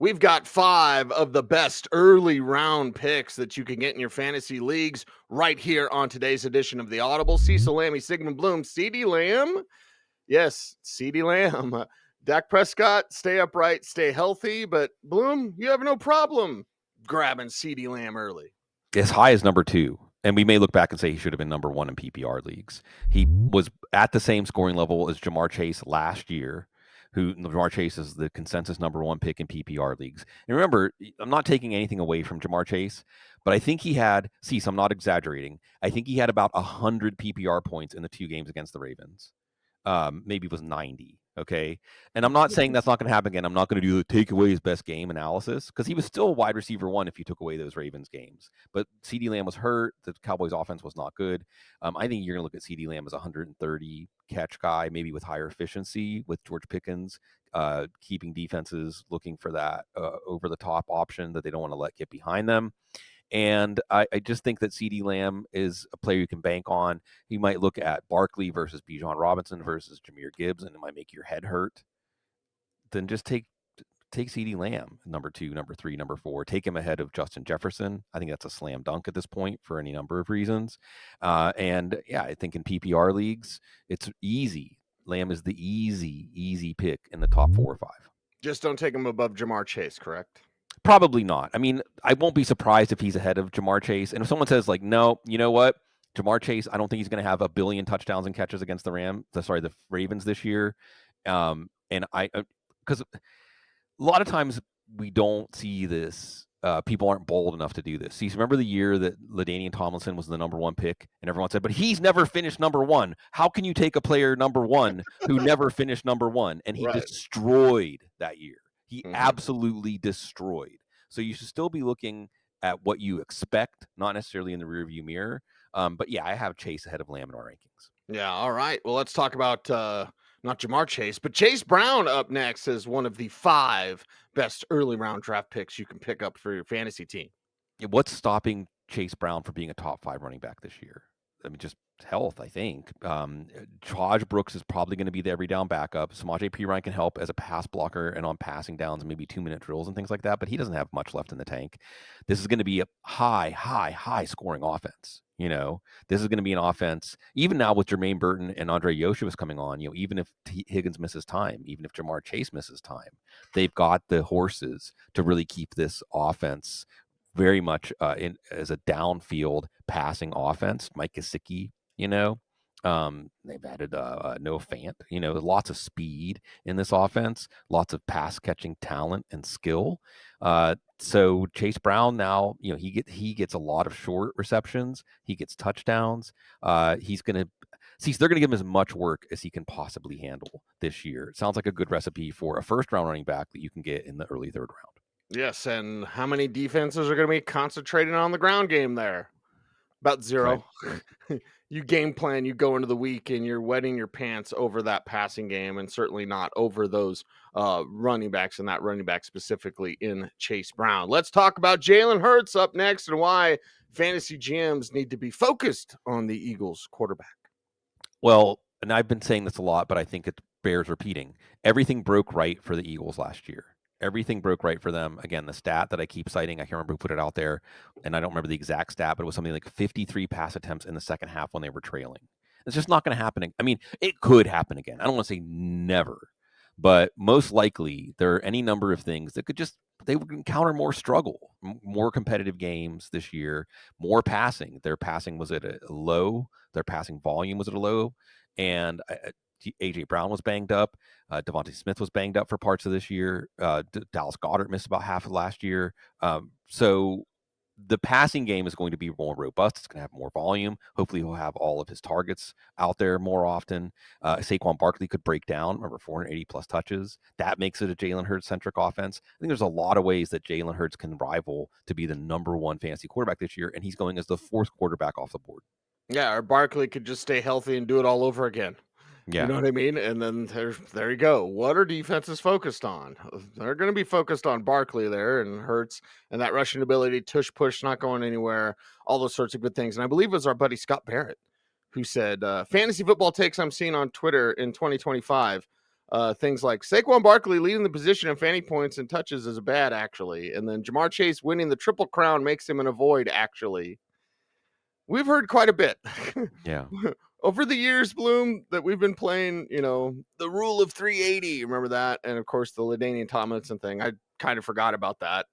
We've got 5 of the best early round picks that you can get in your fantasy leagues right here on today's edition of the Audible. Cecil, Lammey, Sigmund, Bloom, CeeDee Lamb. Yes, CeeDee Lamb. Dak Prescott, stay upright, stay healthy. But Bloom, you have no problem grabbing CeeDee Lamb early. As high as number 2. And we may look back and say he should have been number 1 in PPR leagues. He was at the same scoring level as Jamar Chase last year, who Jamar Chase is the consensus number 1 pick in PPR leagues. And remember, I'm not taking anything away from Jamar Chase, but I think he had, I'm not exaggerating, I think he had about 100 PPR points in the 2 games against the Ravens. Maybe it was 90. Okay. And I'm not saying that's not going to happen again. I'm not going to do the take away his best game analysis because he was still wide receiver 1 if you took away those Ravens games. But CeeDee Lamb was hurt. The Cowboys offense was not good. I think you're going to look at CeeDee Lamb as a 130 catch guy, maybe with higher efficiency with George Pickens, keeping defenses looking for that over the top option that they don't want to let get behind them. And I just think that CeeDee Lamb is a player you can bank on. You might look at Barkley versus Bijan Robinson versus Jahmyr Gibbs, and it might make your head hurt. Then just take CeeDee Lamb, number 2, number 3, number 4. Take him ahead of Justin Jefferson. I think that's a slam dunk at this point for any number of reasons. And yeah, I think in PPR leagues, it's easy. Lamb is the easy pick in the top 4 or 5. Just don't take him above Jamar Chase, correct? Probably not. I mean, I won't be surprised if he's ahead of Jamar Chase. And if someone says, like, no, you know what? Jamar Chase, I don't think he's going to have 1 billion touchdowns and catches against the Ravens this year. And because a lot of times we don't see this. People aren't bold enough to do this. See, remember the year that LaDainian Tomlinson was the number 1 pick, and everyone said, but he's never finished number 1. How can you take a player number 1 who never finished number 1? And he destroyed that year. He absolutely destroyed. So you should still be looking at what you expect, not necessarily in the rearview mirror. But yeah, I have Chase ahead of Lamb in our rankings. Yeah, all right. Well, let's talk about not Jamar Chase, but Chase Brown up next as one of the 5 best early round draft picks you can pick up for your fantasy team. What's stopping Chase Brown from being a top 5 running back this year? I mean, just health, I think. Taj Brooks is probably going to be the every down backup. Samaje Perine can help as a pass blocker and on passing downs, maybe 2-minute drills and things like that, but he doesn't have much left in the tank. This is going to be a high scoring offense. You know, this is going to be an offense, even now with Jermaine Burton and Andre Yoshua coming on, you know, even if Higgins misses time, even if Jamar Chase misses time, they've got the horses to really keep this offense very much as a downfield passing offense. Mike Gesicki, you know, they've added Noah Fant, you know, lots of speed in this offense, lots of pass catching talent and skill. So Chase Brown now, you know, he gets a lot of short receptions. He gets touchdowns. They're going to give him as much work as he can possibly handle this year. It sounds like a good recipe for a first round running back that you can get in the early 3rd round. Yes, and how many defenses are going to be concentrating on the ground game there? About 0. Right. You game plan, you go into the week, and you're wetting your pants over that passing game, and certainly not over those running backs, and that running back specifically in Chase Brown. Let's talk about Jalen Hurts up next and why fantasy GMs need to be focused on the Eagles quarterback. Well, and I've been saying this a lot, but I think it bears repeating. Everything broke right for the Eagles last year. Everything broke right for them. Again, the stat that I keep citing, I can't remember who put it out there, and I don't remember the exact stat, but it was something like 53 pass attempts in the second half when they were trailing. It's just not going to happen. I mean, it could happen again. I don't want to say never, but most likely there are any number of things that they would encounter more struggle, more competitive games this year, more passing. Their passing was at a low. Their passing volume was at a low, and A.J. Brown was banged up. Devontae Smith was banged up for parts of this year. Dallas Goedert missed about half of last year. So the passing game is going to be more robust. It's going to have more volume. Hopefully he'll have all of his targets out there more often. Saquon Barkley could break down. Remember, 480 plus touches. That makes it a Jalen Hurts-centric offense. I think there's a lot of ways that Jalen Hurts can rival to be the number 1 fantasy quarterback this year, and he's going as the 4th quarterback off the board. Yeah, or Barkley could just stay healthy and do it all over again. Yeah. You know what I mean? And then there you go. What are defenses focused on? They're going to be focused on Barkley there and Hurts and that rushing ability, tush push, not going anywhere, all those sorts of good things. And I believe it was our buddy Scott Barrett who said, fantasy football takes I'm seeing on Twitter in 2025 Things like Saquon Barkley leading the position in fantasy points and touches is a bad, actually. And then Jamar Chase winning the Triple Crown makes him an avoid, actually. We've heard quite a bit. Yeah. Over the years, Bloom, that we've been playing, the rule of 380. Remember that? And of course, the LaDainian Tomlinson thing. I kind of forgot about that.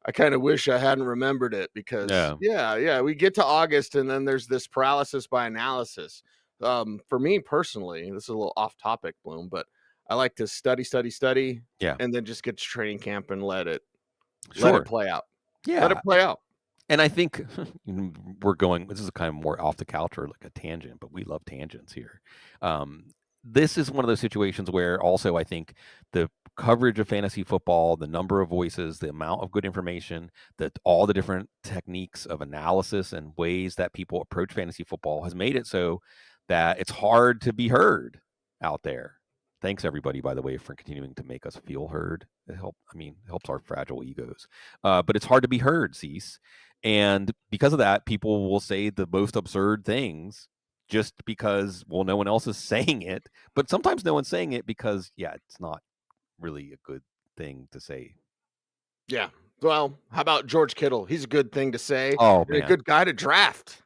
I kind of wish I hadn't remembered it because, we get to August and then there's this paralysis by analysis. For me personally, this is a little off topic, Bloom, but I like to study, Yeah. and then just get to training camp and let it play out. Yeah. Let it play out. And I think this is kind of more off the couch or like a tangent, but we love tangents here. This is one of those situations where also I think the coverage of fantasy football, the number of voices, the amount of good information, all the different techniques of analysis and ways that people approach fantasy football has made it so that it's hard to be heard out there. Thanks everybody, by the way, for continuing to make us feel heard. It helps our fragile egos. But it's hard to be heard, Cease. And because of that, people will say the most absurd things just because, well, no one else is saying it. But sometimes no one's saying it because, it's not really a good thing to say. Yeah. Well, how about George Kittle? He's a good thing to say. Oh, and man. a good guy to draft.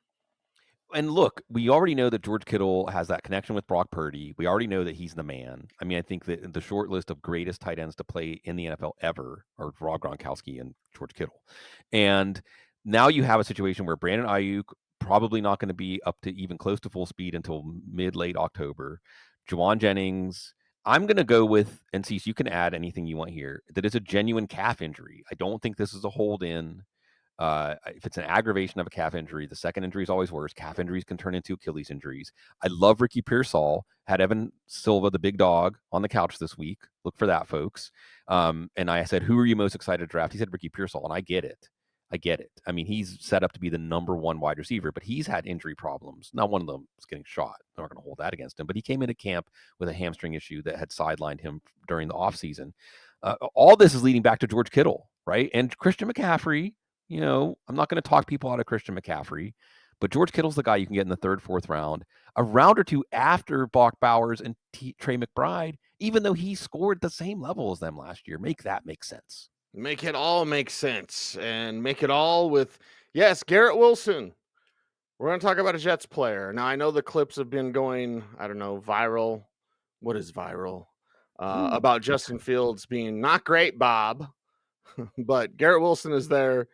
And look, we already know that George Kittle has that connection with Brock Purdy. We already know that he's the man. I mean, I think that the short list of greatest tight ends to play in the NFL ever are Rob Gronkowski and George Kittle. And now you have a situation where Brandon Ayuk probably not going to be up to even close to full speed until mid-late October. Juwan Jennings, I'm going to go with, and Cease, you can add anything you want here, that it's a genuine calf injury. I don't think this is a hold-in. If it's an aggravation of a calf injury, the second injury is always worse. Calf injuries can turn into Achilles injuries. I love Ricky Pearsall. Had Evan Silva, the big dog, on the couch this week. Look for that, folks. And I said, who are you most excited to draft? He said Ricky Pearsall, and I get it. I mean, he's set up to be the number one wide receiver, but he's had injury problems. Not one of them is getting shot. They're not going to hold that against him. But he came into camp with a hamstring issue that had sidelined him during the offseason. All this is leading back to George Kittle, right? And Christian McCaffrey. I'm not going to talk people out of Christian McCaffrey, but George Kittle's the guy you can get in the third, fourth round, a round or two after Brock Bowers and Trey McBride, even though he scored the same level as them last year. Make that make sense. Make it all make sense, and make it all with, yes, Garrett Wilson. We're going to talk about a Jets player. Now, I know the clips have been going, I don't know, viral. What is viral? About Justin Fields being not great, Bob. But Garrett Wilson is there,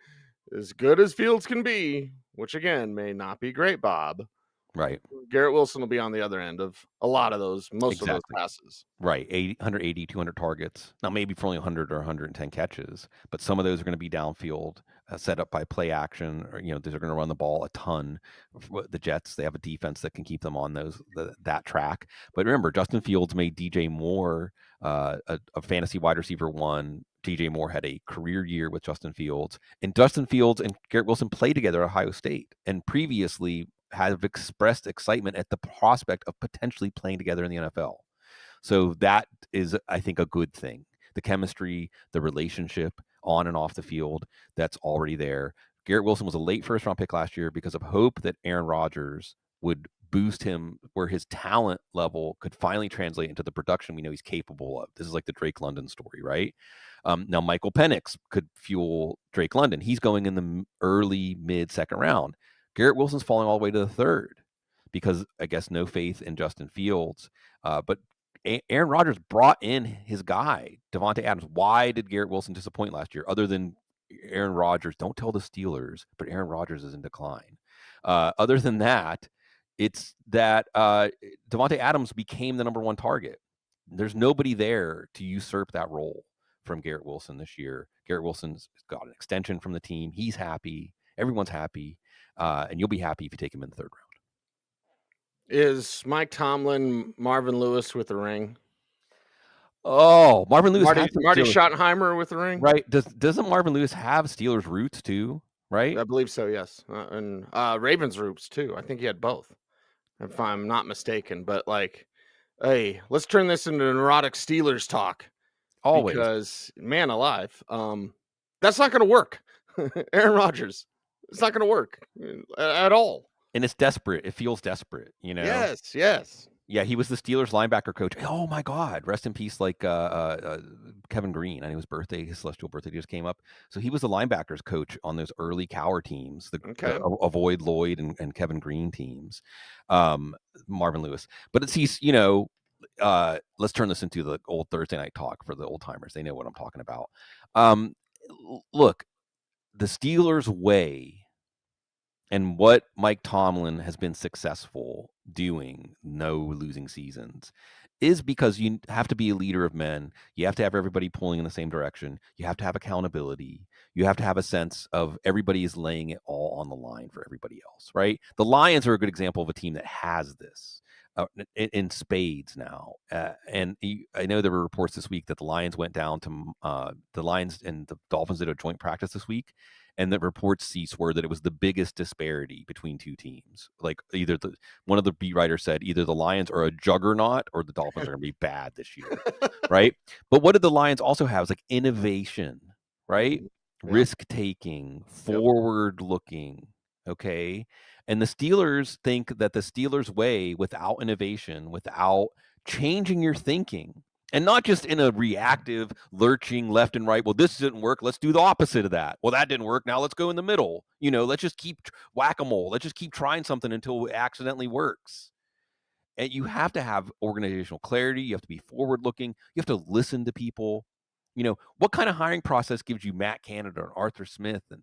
as good as Fields can be, which again may not be great, Bob. Right. Garrett Wilson will be on the other end of a lot of those, most of those passes. Right. 180, 200 targets. Now, maybe for only 100 or 110 catches, but some of those are going to be downfield, set up by play action, or, they're going to run the ball a ton. The Jets, they have a defense that can keep them on that track. But remember, Justin Fields made DJ Moore a fantasy wide receiver one. DJ Moore had a career year with Justin Fields, and Justin Fields and Garrett Wilson played together at Ohio State, and previously have expressed excitement at the prospect of potentially playing together in the NFL. So that is, I think, a good thing. The chemistry, the relationship on and off the field, that's already there. Garrett Wilson was a late first-round pick last year because of hope that Aaron Rodgers would boost him where his talent level could finally translate into the production we know he's capable of. This is like the Drake London story, right? Now, Michael Penix could fuel Drake London. He's going in the early, mid-second round. Garrett Wilson's falling all the way to the third because, I guess, no faith in Justin Fields. But Aaron Rodgers brought in his guy, Davante Adams. Why did Garrett Wilson disappoint last year? Other than Aaron Rodgers, don't tell the Steelers, but Aaron Rodgers is in decline. Other than that, it's that Davante Adams became the number one target. There's nobody there to usurp that role from Garrett Wilson this year. Garrett Wilson's got an extension from the team. He's happy. Everyone's happy. And you'll be happy if you take him in the third round. Is Mike Tomlin Marvin Lewis with a ring? Oh, Marvin Lewis. Marty Schottenheimer with a ring? Right. Doesn't Marvin Lewis have Steelers roots too? Right. I believe so, yes. And Ravens roots too. I think he had both, if I'm not mistaken. But hey, let's turn this into neurotic Steelers talk. Always. Because, man alive, that's not going to work. Aaron Rodgers, it's not going to work at all. And it's desperate. It feels desperate, Yes. Yeah, he was the Steelers linebacker coach. Oh my God, rest in peace, like Kevin Green. I know his birthday, his celestial birthday just came up. So he was the linebackers coach on those early Cower teams, the Okay. Avoid Lloyd and Kevin Green teams, Marvin Lewis. But it's let's turn this into the old Thursday night talk for the old timers. They know what I'm talking about. Look, the Steelers way. And what Mike Tomlin has been successful doing, no losing seasons, is because you have to be a leader of men. You have to have everybody pulling in the same direction. You have to have accountability. You have to have a sense of everybody is laying it all on the line for everybody else, right? The Lions are a good example of a team that has this in spades now. I know there were reports this week that the Lions went down to the Lions and the Dolphins did a joint practice this week. And the reports ceased were that it was the biggest disparity between two teams. Like one of the beat writers said, either the Lions are a juggernaut or the Dolphins are going to be bad this year, right? But what did the Lions also have? Is like innovation, right? Yep. Risk taking, forward looking. Okay, and the Steelers think that the Steelers way, without innovation, without changing your thinking. And not just in a reactive, lurching left and right. Well, this didn't work. Let's do the opposite of that. Well, that didn't work. Now let's go in the middle. Let's just keep whack-a-mole. Let's just keep trying something until it accidentally works. And you have to have organizational clarity. You have to be forward-looking. You have to listen to people. What kind of hiring process gives you Matt Canada and Arthur Smith? And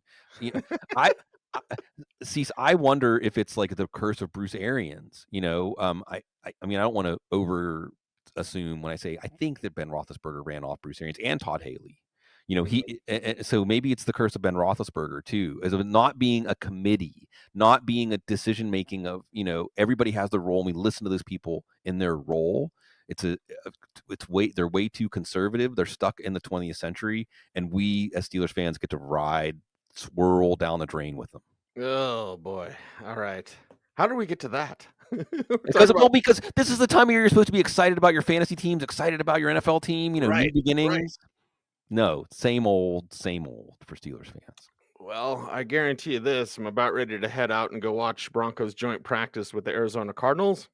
I wonder if it's like the curse of Bruce Arians. I don't want to assume when I say I think that Ben Roethlisberger ran off Bruce Arians and Todd Haley. So maybe it's the curse of Ben Roethlisberger too, as of not being a committee, not being a decision making of everybody has their role and we listen to those people in their role. They're way too conservative. They're stuck in the 20th century, and we as Steelers fans get to swirl down the drain with them. Oh boy! All right, how do we get to that? Because this is the time of year you're supposed to be excited about your fantasy teams, excited about your NFL team, new beginnings. Right. No, same old for Steelers fans. Well, I guarantee you this. I'm about ready to head out and go watch Broncos joint practice with the Arizona Cardinals.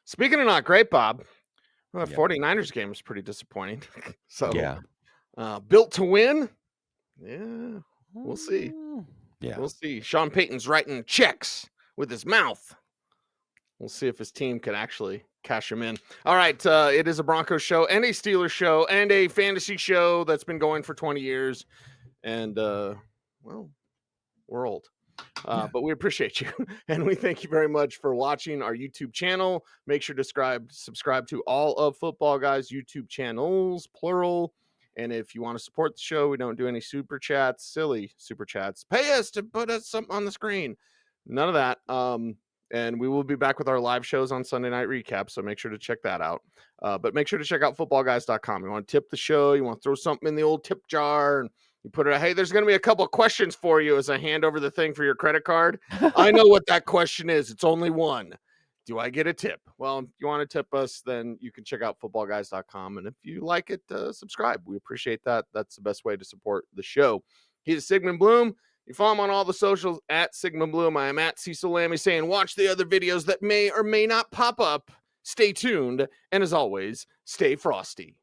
Speaking of not great, Bob, the 49ers game was pretty disappointing. So, built to win? Yeah, we'll see. Yeah. We'll see. Sean Payton's writing checks with his mouth. We'll see if his team can actually cash him in. All right, it is a Broncos show and a Steelers show and a fantasy show that's been going for 20 years. And, well, we're old. But we appreciate you. And we thank you very much for watching our YouTube channel. Make sure to subscribe to all of Football Guys YouTube channels, plural. And if you want to support the show, we don't do any super chats, silly super chats. Pay us to put us something on the screen. None of that. And we will be back with our live shows on Sunday Night Recap, so make sure to check that out. But make sure to check out footballguys.com. You want to tip the show, you want to throw something in the old tip jar, and you put it, hey, there's going to be a couple of questions for you as I hand over the thing for your credit card. I know what that question is. It's only one. Do I get a tip? Well, if you want to tip us, then you can check out footballguys.com. And if you like it, subscribe. We appreciate that. That's the best way to support the show. He's Sigmund Bloom. You follow him on all the socials at Sigmund Bloom. I am at Cecil Lammey saying, watch the other videos that may or may not pop up. Stay tuned. And as always, stay frosty.